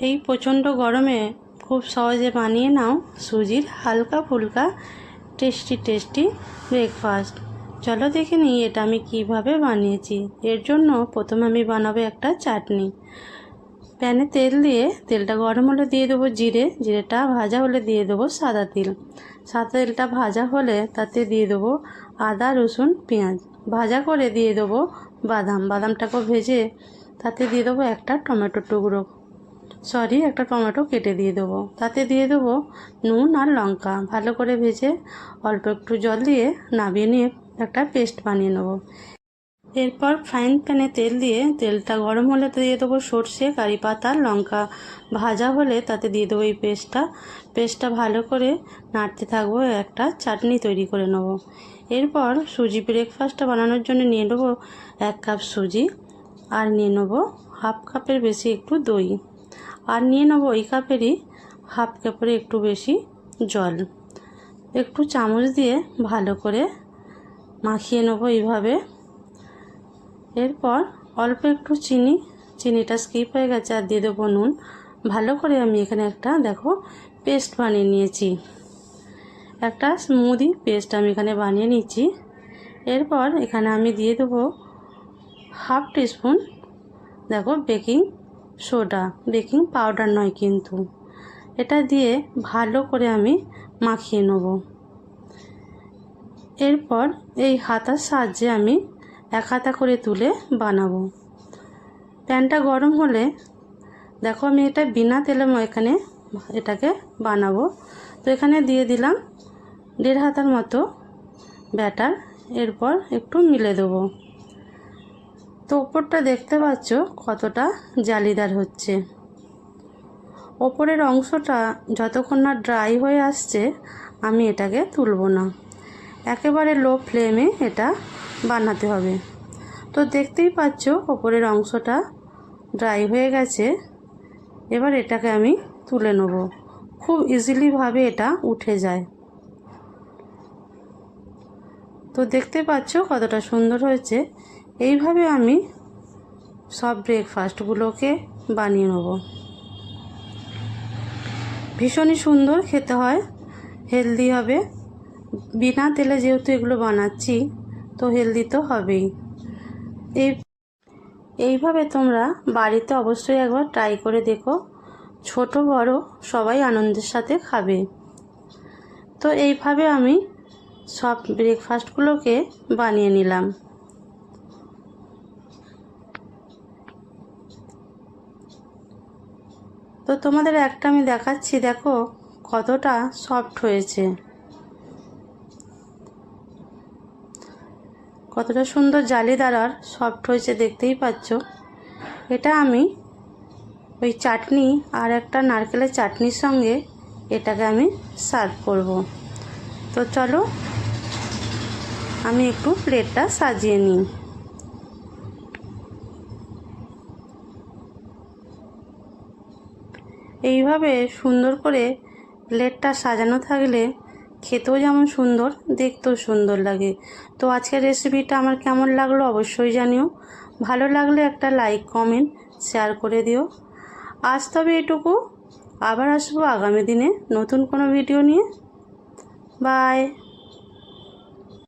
এই প্রচণ্ড গরমে খুব সহজে বানিয়ে নাও সুজির হালকা ফুলকা টেস্টি ব্রেকফাস্ট। চলো দেখে নিই এটা আমি কিভাবে বানিয়েছি। এর জন্য প্রথমে আমি বানাবো একটা চাটনি। প্যানে তেল দিয়ে তেলটা গরম হলে দিয়ে দেবো জিরেটা ভাজা হলে দিয়ে দেবো সাদা তেলটা ভাজা হলে তাতে দিয়ে দেবো আদা রসুন পেঁয়াজ ভাজা করে দিয়ে দেবো বাদামটাকেও ভেজে তাতে দিয়ে দেবো একটা টমেটো কেটে দিয়ে দেবো। তাতে দিয়ে দেবো নুন আর লঙ্কা, ভালো করে ভেজে অল্প একটু জল দিয়ে নামিয়ে নিয়ে একটা পেস্ট বানিয়ে নেবো। এরপর ফ্রাইং প্যানে তেল দিয়ে তেলটা গরম হলে দিয়ে দেবো সর্ষে, কারি পাতা, লঙ্কা ভাজা হলে তাতে দিয়ে দেবো এই পেস্টটা ভালো করে নাড়তে থাকবো। একটা চাটনি তৈরি করে নেব। এরপর সুজি ব্রেকফাস্টটা বানানোর জন্য নিয়ে নেবো 1 কাপ সুজি, আর নিয়ে নেবো হাফ কাপের বেশি একটু দই, আর নিয়ে নেবো ওই কাপেরই হাফ কাপের একটু বেশি জল। একটু চামচ দিয়ে ভালো করে মাখিয়ে নেবো এইভাবে। এরপর অল্প একটু চিনিটা স্কিপ হয়ে গেছে, আর দিয়ে দেবো নুন। ভালো করে আমি এখানে একটা দেখো পেস্ট বানিয়ে নিয়েছি, একটা স্মুদি পেস্ট আমি এখানে বানিয়ে নিচ্ছি। এরপর এখানে আমি দিয়ে দেবো হাফ টিস্পুন দেখো বেকিং সোডা, বেকিং পাউডার নয় কিন্তু। এটা দিয়ে ভালো করে আমি মাখিয়ে নেব। এরপর এই হাতার সাহায্যে আমি এক হাতা করে তুলে বানাবো। প্যানটা গরম হলে দেখো আমি এটা বিনা তেলে এখানে এটাকে বানাবো। তো এখানে দিয়ে দিলাম 1.5 হাতার মতো ব্যাটার। এরপর একটু মিলে দেবো। তো ওপরটা দেখতে পাচ্ছ কতটা জালিদার হচ্ছে। ওপরের অংশটা যতক্ষণ না ড্রাই হয়ে আসছে আমি এটাকে তুলব না, একেবারে লো ফ্লেমে এটা বানাতে হবে। তো দেখতেই পাচ্ছ ওপরের অংশটা ড্রাই হয়ে গেছে। এবার এটাকে আমি তুলে নেব। খুব ইজিলিভাবে এটা উঠে যায়। তো দেখতে পাচ্ছ কতটা সুন্দর হয়েছে। এইভাবে আমি সব ব্রেকফাস্টগুলোকে বানিয়ে নেব। ভীষণই সুন্দর খেতে হয়, হেলদি হবে। বিনা তেলে যেহেতু এগুলো বানাচ্ছি তো হেলদি তো হবেই। এইভাবে তোমরা বাড়িতে অবশ্যই একবার ট্রাই করে দেখো, ছোট বড় সবাই আনন্দের সাথে খাবে। তো এইভাবে আমি সব ব্রেকফাস্টগুলোকে বানিয়ে নিলাম। তো তোমাদের একটা আমি দেখাচ্ছি, দেখো কতটা সফট হয়েছে, কতটা সুন্দর জালিদার আর সফট হয়েছে দেখতেই পাচ্ছ। এটা আমি ওই চাটনি আর একটা নারকেলের চাটনির সঙ্গে এটাকে আমি সার্ভ করব। তো চলো আমি একটু প্লেটটা সাজিয়ে নিই। এইভাবে সুন্দর করে প্লেটটা সাজানো থাকলে খেতেও যেমন সুন্দর, দেখতেও সুন্দর লাগে। তো আজকের রেসিপিটা আমার কেমন লাগলো অবশ্যই জানিও। ভালো লাগলে একটা লাইক কমেন্ট শেয়ার করে দিও। আজ তবে এটুকু, আবার আসবো আগামী দিনে নতুন কোনো ভিডিও নিয়ে। বাই।